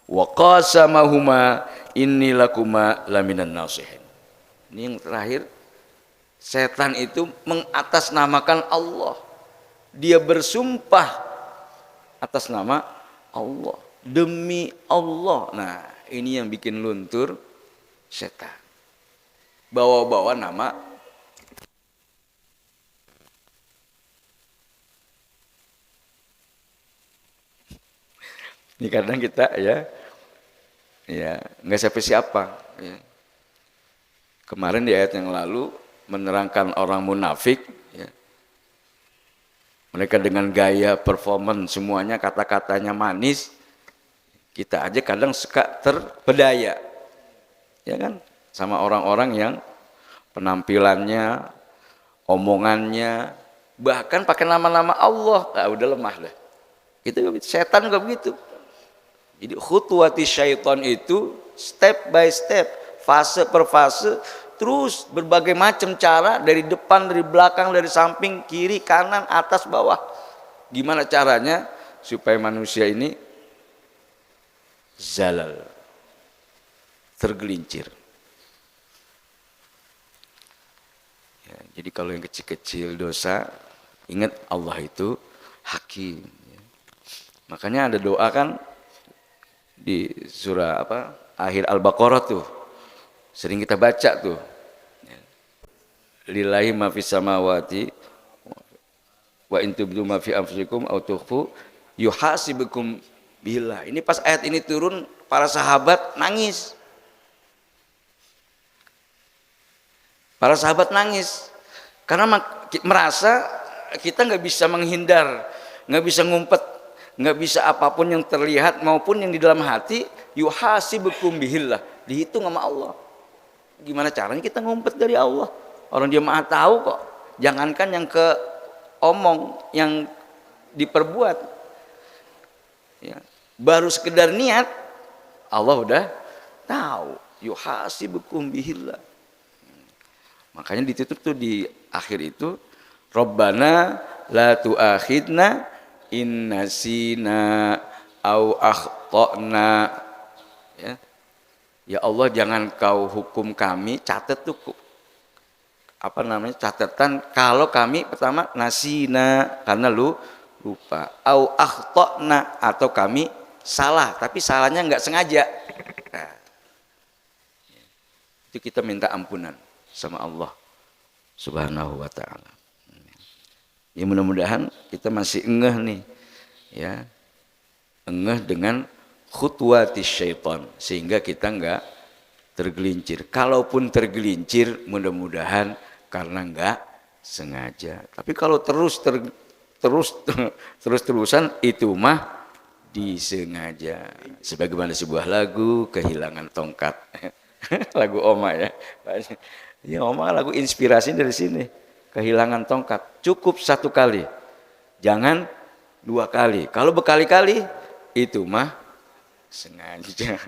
wa qasamahuma inni lakuma laminan nasihin. Ini yang terakhir, setan itu mengatasnamakan Allah. Dia bersumpah atas nama Allah, demi Allah. Nah, ini yang bikin luntur setan. Bawa-bawa nama ini. Kadang kita ya nggak siapa-siapa ya. Kemarin di ayat yang lalu menerangkan orang munafik ya. Mereka dengan gaya performance semuanya kata-katanya manis. Kita aja kadang suka terpedaya ya kan, sama orang-orang yang penampilannya, omongannya bahkan pakai nama-nama Allah. Udah lemah dah. Itu setan juga begitu. Jadi khutuwati syaitan itu step by step, fase per fase, terus berbagai macam cara, dari depan, dari belakang, dari samping, kiri, kanan, atas, bawah. Gimana caranya supaya manusia ini zalal, tergelincir. Ya, jadi kalau yang kecil-kecil dosa, ingat Allah itu hakim. Ya. Makanya ada doa kan di surah akhir Al-Baqarah tuh, sering kita baca tuh. Lillahi ma fis samawati wa in tubdu ma fi anfusikum aw tukhfu yuhasibukum billah. Ini pas ayat ini turun, para sahabat nangis. Para sahabat nangis karena merasa kita nggak bisa menghindar, nggak bisa ngumpet, nggak bisa apapun yang terlihat maupun yang di dalam hati, yuhasibukum bihillah, dihitung sama Allah. Gimana caranya kita ngumpet dari Allah? Orang dia maha tahu kok. Jangankan yang ke omong, yang diperbuat ya. Baru sekedar niat Allah udah tahu, yuhasibukum bihillah. Makanya ditutup tuh di akhir itu, Rabbana la tu'akhidna in nasina au akhtana. Ya Allah, jangan kau hukum kami, catat tuh catatan kalau kami pertama nasina karena lupa, au akhtana atau kami salah tapi salahnya nggak sengaja. Nah, itu kita minta ampunan sama Allah Subhanahu wa ta'ala. Ya mudah-mudahan kita masih engeh nih ya, engeh dengan khutwati syaitan sehingga kita enggak tergelincir. Kalaupun tergelincir mudah-mudahan karena enggak sengaja. Tapi kalau terus-terusan itu mah disengaja. Sebagaimana sebuah lagu, Kehilangan Tongkat. Lagu Oma ya. Ya Oma lagu inspirasi dari sini. Kehilangan tongkat. Cukup satu kali. Jangan dua kali. Kalau berkali-kali itu mah sengaja.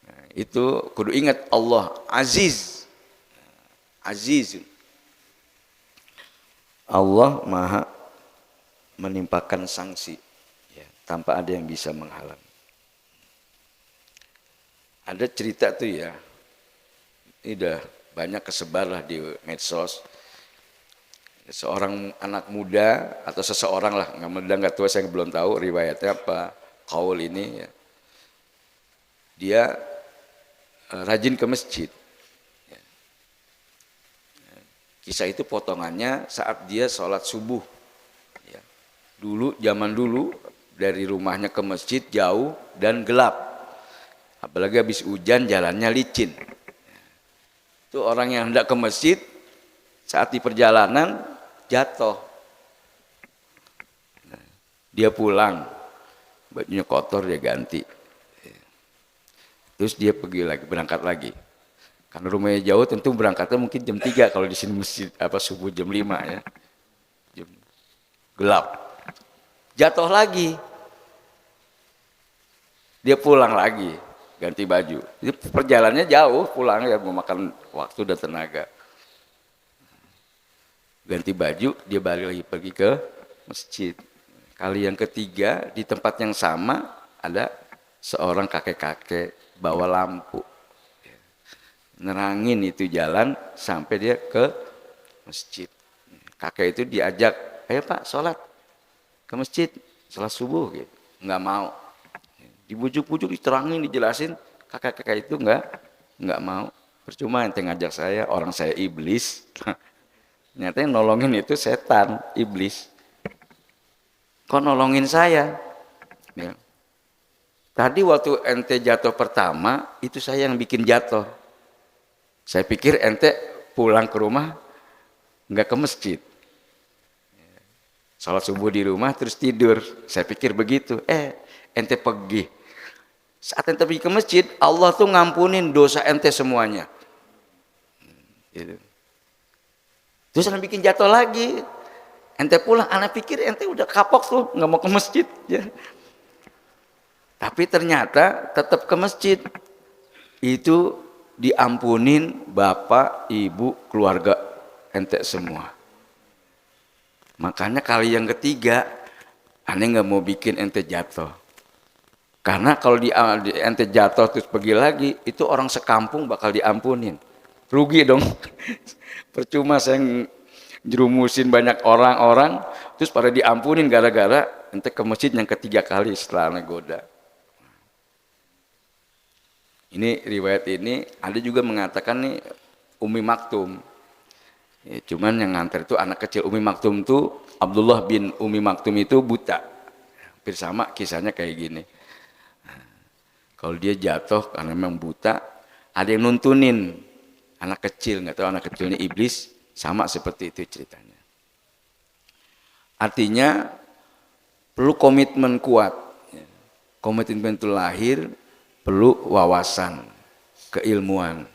Nah, itu kudu ingat Allah Aziz. Aziz. Allah maha menimpakan sanksi ya, tanpa ada yang bisa menghalang. Ada cerita tuh ya, ini udah banyak kesebar lah di medsos. Seorang anak muda atau seseorang lah, nggak muda nggak tua, saya belum tahu riwayatnya apa, kaul ini ya. Dia rajin ke masjid. Kisah itu potongannya saat dia sholat subuh. Ya. Zaman dulu dari rumahnya ke masjid jauh dan gelap. Apalagi habis hujan jalannya licin. Itu orang yang hendak ke masjid saat di perjalanan jatuh. Dia pulang, bajunya kotor dia ganti. Terus dia pergi lagi, berangkat lagi. Karena rumahnya jauh tentu berangkatnya mungkin jam 3 kalau di sini masjid subuh jam 5 ya. Gelap. Jatuh lagi. Dia pulang lagi, ganti baju. Jadi perjalanannya jauh, pulang ya memakan waktu dan tenaga. Ganti baju, dia balik lagi pergi ke masjid. Kali yang ketiga di tempat yang sama ada seorang kakek-kakek bawa lampu, nerangin itu jalan sampai dia ke masjid. Kakek itu diajak, ayo Pak sholat ke masjid, sholat subuh gitu. Nggak mau. Dibujuk-bujuk, diterangin, dijelasin, kakek-kakek itu nggak mau. Percuma ente ngajak saya, orang saya iblis. Ternyata yang nolongin itu setan, iblis. Kok nolongin saya? Ya. Tadi waktu ente jatuh pertama, itu saya yang bikin jatuh. Saya pikir ente pulang ke rumah nggak ke masjid, sholat subuh di rumah terus tidur. Saya pikir begitu. Ente pergi. Saat ente pergi ke masjid, Allah tuh ngampunin dosa ente semuanya. Gitu. Terus ente bikin jatuh lagi. Ente pulang, anak pikir ente udah kapok tuh, nggak mau ke masjid. Ya. Tapi ternyata tetap ke masjid. Itu diampunin bapak, ibu, keluarga ente semua. Makanya kali yang ketiga, aneh nggak mau bikin ente jatuh. Karena kalau ente jatuh terus pergi lagi, itu orang sekampung bakal diampunin. Rugi dong. Percuma saya jerumusin banyak orang-orang, terus pada diampunin gara-gara ente ke masjid yang ketiga kali setelah negoda. Ini riwayat ini ada juga mengatakan nih Umi Maktum. Ya, cuman yang nganter itu anak kecil. Umi Maktum tuh Abdullah bin Umi Maktum itu buta. Hampir sama kisahnya kayak gini. Kalau dia jatuh karena memang buta, ada yang nuntunin anak kecil, nggak tahu anak kecilnya iblis, sama seperti itu ceritanya. Artinya perlu komitmen kuat. Komitmen itu lahir, perlu wawasan, keilmuan.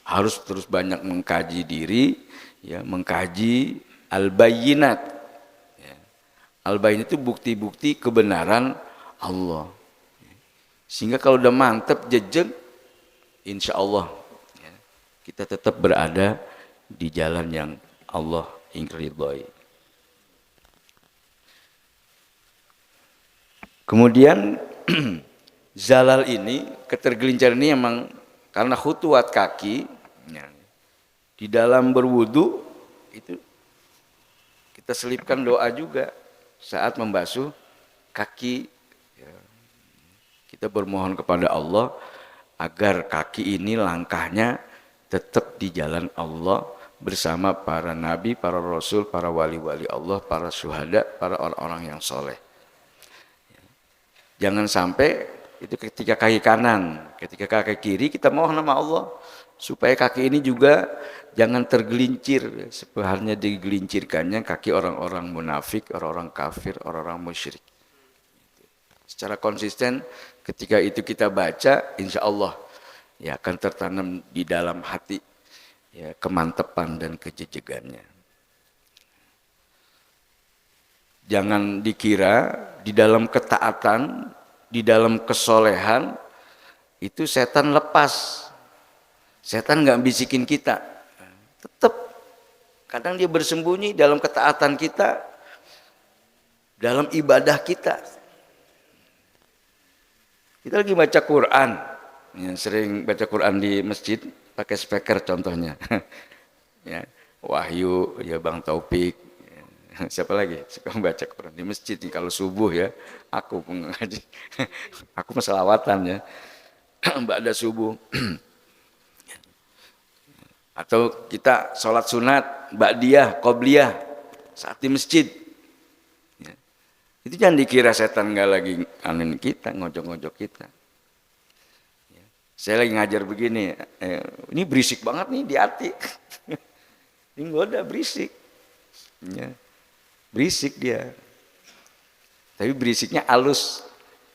Harus terus banyak mengkaji diri, ya, mengkaji al-bayyinat. Ya. Al-bayyinat itu bukti-bukti kebenaran Allah. Sehingga kalau udah mantep jejeg, insya Allah ya, kita tetap berada di jalan yang Allah ridhoi. Kemudian zalal ini, ketergelinciran ini emang karena khutuwat kaki. Ya, di dalam berwudu itu kita selipkan doa juga saat membasuh kaki. Kita bermohon kepada Allah agar kaki ini langkahnya tetap di jalan Allah bersama para nabi, para rasul, para wali-wali Allah, para syuhada, para orang-orang yang soleh. Jangan sampai itu ketika kaki kanan, ketika kaki kiri kita mohon sama Allah supaya kaki ini juga jangan tergelincir seperti digelincirkannya kaki orang-orang munafik, orang-orang kafir, orang-orang musyrik. Secara konsisten ketika itu kita baca, insya Allah ya akan tertanam di dalam hati ya kemantepan dan kejejegannya. Jangan dikira di dalam ketaatan, di dalam kesolehan itu setan lepas. Setan nggak bisikin kita. Tetap kadang dia bersembunyi dalam ketaatan kita, dalam ibadah kita. Kita lagi baca Quran, yang sering baca Quran di masjid pakai speaker contohnya. Ya, Wahyu, ya Bang Taufik, siapa lagi suka membaca Quran di masjid nih kalau subuh ya, aku pengaji, aku selawatan ya, ba'da subuh. Atau kita sholat sunat, ba'diyah, qobliyah saat di masjid. Itu jangan dikira setan nggak lagi anin kita, ngojok-ngojok kita. Saya lagi ngajar begini, ini berisik banget nih di hati. Ini goda berisik. Ya. Berisik dia. Tapi berisiknya halus,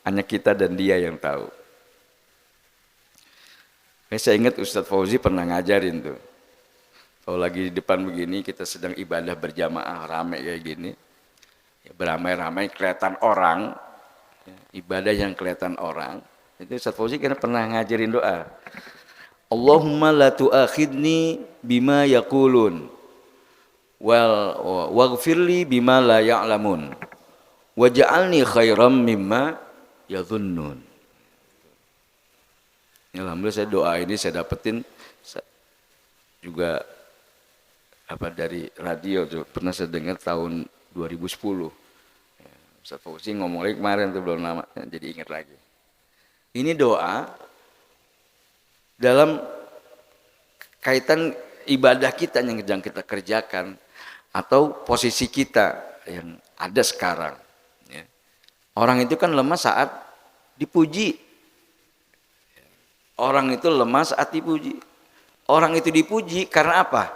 hanya kita dan dia yang tahu. Saya ingat Ustadz Fauzi pernah ngajarin tuh. Kalau lagi di depan begini, kita sedang ibadah berjamaah, rame kayak gini. Ya, beramai-ramai kelihatan orang, ya, ibadah yang kelihatan orang. Itu Ustaz Fauzi kan pernah ngajarin doa. Allahumma la tu'akhidni bima yaqulun waghfirli bima la ya'lamun waj'alni khairam mimma yadhunnun. Alhamdulillah saya doa ini saya dapetin juga apa dari radio tuh, pernah saya dengar tahun 2010. Ustaz Fauzi ngomong lagi kemarin tuh belum lama, jadi ingat lagi. Ini doa dalam kaitan ibadah kita yang sedang kita kerjakan atau posisi kita yang ada sekarang. Ya. Orang itu kan lemah saat dipuji. Orang itu lemah saat dipuji. Orang itu dipuji karena apa?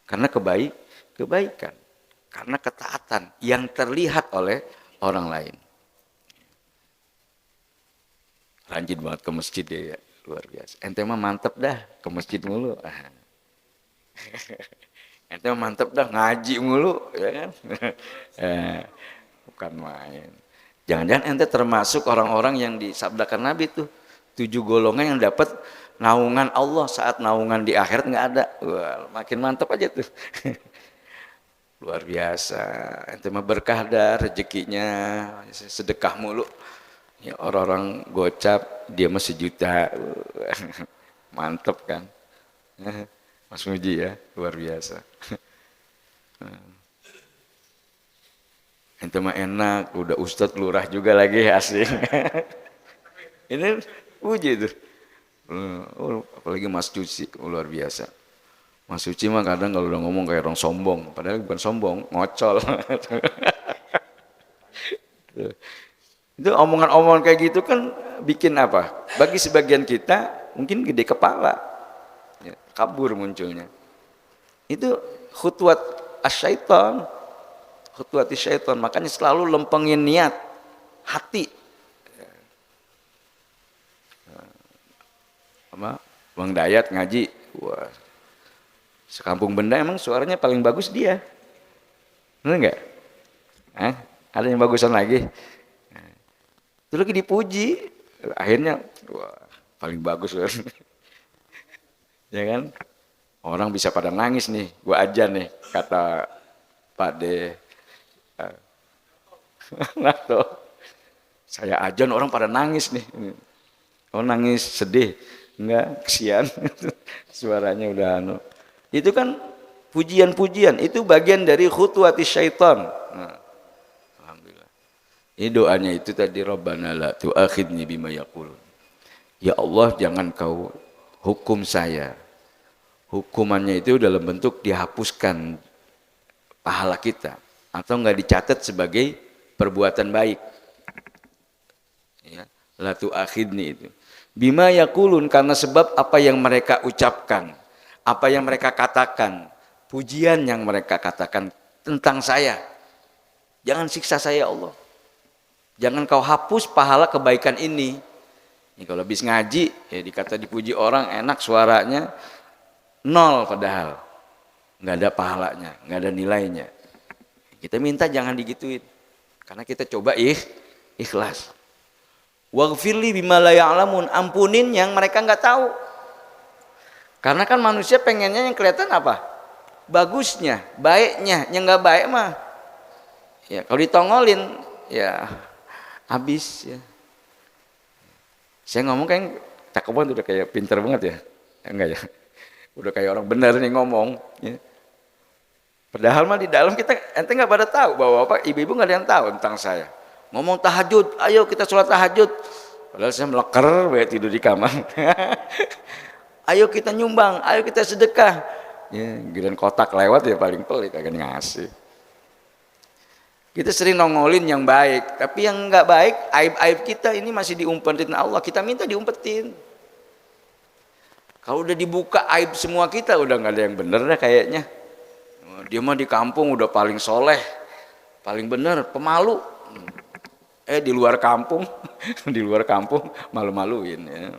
Karena kebaikan. Karena ketaatan yang terlihat oleh orang lain. Rajin banget ke masjid ya, luar biasa. Ente mah mantep dah ke masjid mulu. Ente mah mantep dah ngaji mulu, ya kan? Bukan main. Jangan-jangan ente termasuk orang-orang yang disabdakan Nabi tuh. 7 golongan yang dapat naungan Allah saat naungan di akhirat nggak ada. Wah, makin mantap aja tuh. Luar biasa. Ente mah berkah dah rezekinya, sedekah mulu. Ya, orang-orang gocap dia mah 1 juta. Mantap kan? Mas Muji ya, luar biasa. Ente mah enak, udah ustadz lurah juga lagi asing. Ini puji tuh. Apalagi Mas Cuci, luar biasa. Mas Cuci mah kadang kalau udah ngomong kayak orang sombong, padahal bukan sombong, ngocol. Itu omongan-omongan kayak gitu kan bikin apa? Bagi sebagian kita mungkin gede kepala, ya, kabur munculnya. Itu khutwat asyaiton, khutwat syaiton. Makanya selalu lempengin niat, hati. Bang Dayat ngaji, wah, sekampung benda emang suaranya paling bagus dia, bener nggak? Ada yang bagusan lagi? Itu lagi dipuji, akhirnya wah, paling bagus kan? Ya kan? Orang bisa pada nangis nih, gua aja nih, kata Pak D. Nah, tuh, saya ajan orang pada nangis nih, orang nangis sedih. Enggak, kesian. Suaranya udah anu. Itu kan pujian-pujian, itu bagian dari khutwati syaitan. Nah, alhamdulillah. Ini doanya itu tadi, Rabbana la tu'akhidni bima yaqulun. Ya Allah, jangan kau hukum saya. Hukumannya itu dalam bentuk dihapuskan pahala kita atau enggak dicatat sebagai perbuatan baik. Ya, la tu'akhidni itu. Bima yaqulun, karena sebab apa yang mereka ucapkan, apa yang mereka katakan, pujian yang mereka katakan tentang saya. Jangan siksa saya Allah. Jangan kau hapus pahala kebaikan ini. Ini kalau habis ngaji, ya dikata dipuji orang enak suaranya, 0 padahal. Nggak ada pahalanya, nggak ada nilainya. Kita minta jangan digituin. Karena kita coba ikhlas. Waghfirli bima la ya'lamun, ampunin yang mereka nggak tahu. Karena kan manusia pengennya yang kelihatan apa? Bagusnya, baiknya. Yang nggak baik mah, ya kalau ditongolin, ya habis ya. Saya ngomong kan cakep udah kayak pinter banget ya, enggak ya? Udah kayak orang benar nih ngomong. Ya. Padahal mah di dalam kita, ente nggak pada tahu bahwa apa? Ibu-ibu nggak ada yang tahu tentang saya. Ngomong tahajud, ayo kita sholat tahajud. Padahal saya meleker, banyak tidur di kamar. Ayo kita nyumbang, ayo kita sedekah. Ya, giliran kotak lewat ya paling pelit, kagak ngasih. Kita sering nongolin yang baik, tapi yang nggak baik, aib-aib kita ini masih diumpetin Allah. Kita minta diumpetin. Kalau udah dibuka aib semua kita, udah nggak ada yang bener dah kayaknya. Dia mah di kampung udah paling soleh, paling bener, pemalu. Di luar kampung, di luar kampung malu-maluin ya.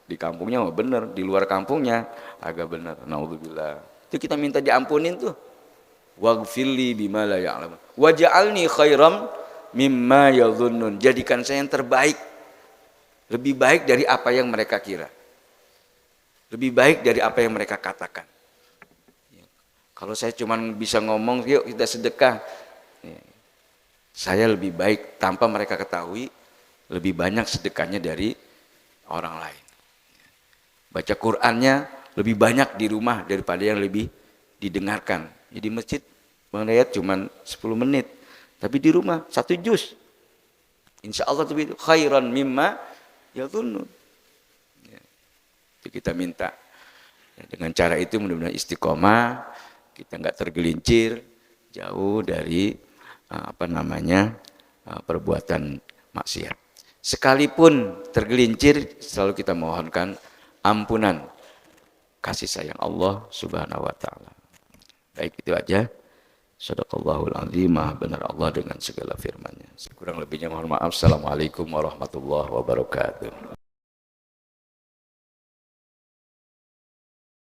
Di kampungnya mah bener, di luar kampungnya agak bener. Naudzubillah. Itu kita minta diampunin tuh. Waghfirli bima la ya'lamun. Waj'alni khairam mimma yadhunnun. Jadikan saya yang terbaik. Lebih baik dari apa yang mereka kira. Lebih baik dari apa yang mereka katakan. Kalau saya cuma bisa ngomong, yuk kita sedekah. Saya lebih baik tanpa mereka ketahui, lebih banyak sedekahnya dari orang lain. Baca Qur'annya lebih banyak di rumah daripada yang lebih didengarkan. Jadi masjid Bang Dayat cuma 10 menit, tapi di rumah 1 juz. Insya Allah itu khairan mimma yadhunnun. Ya, itu kita minta. Ya, dengan cara itu mudah-mudahan istiqomah, kita nggak tergelincir jauh dari perbuatan maksiat. Sekalipun tergelincir, selalu kita mohonkan ampunan, kasih sayang Allah Subhanahu wa taala. Baik, itu aja. Shadaqallahul azim, maha benar Allah dengan segala firman-Nya. Kurang lebihnya mohon maaf. Assalamualaikum warahmatullahi wabarakatuh.